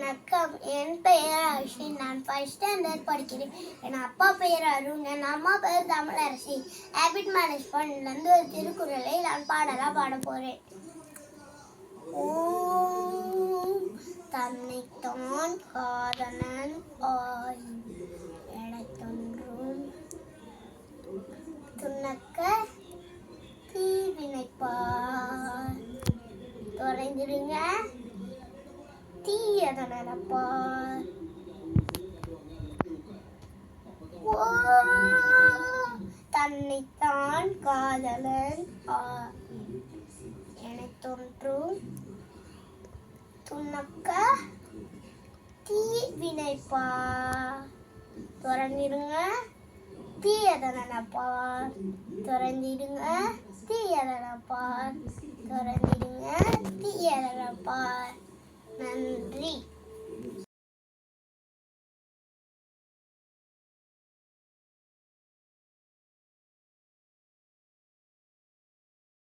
வணக்கம், என் பெயர் அஸ்வின். நான் 5th ஸ்டாண்டர்ட் படிக்கிறேன். என் அப்பா பெயர் அருண், என் அம்மா பெயர் தமிழரசி. ஹேபிட் மேனேஜ்மெண்ட்லேருந்து ஒரு திருக்குறளை நான் பாட போகிறேன். ஓம் தன்னைத்தான் காதலன் ஆய் எனைத்தொன்றும் துணக்க தீவினைப்பார் தொலைந்திடுங்க தீயத நினைப்பார். தன்னைத்தான் காதலன் எனத் தோன்றும் துணக்க தீவினைப்பார் திறந்திடுங்க தீயத நினைப்பார். திறந்திடுங்க தீயத நினைப்பார். திறந்திடுங்க தீயத நினைப்பார். நன்றி.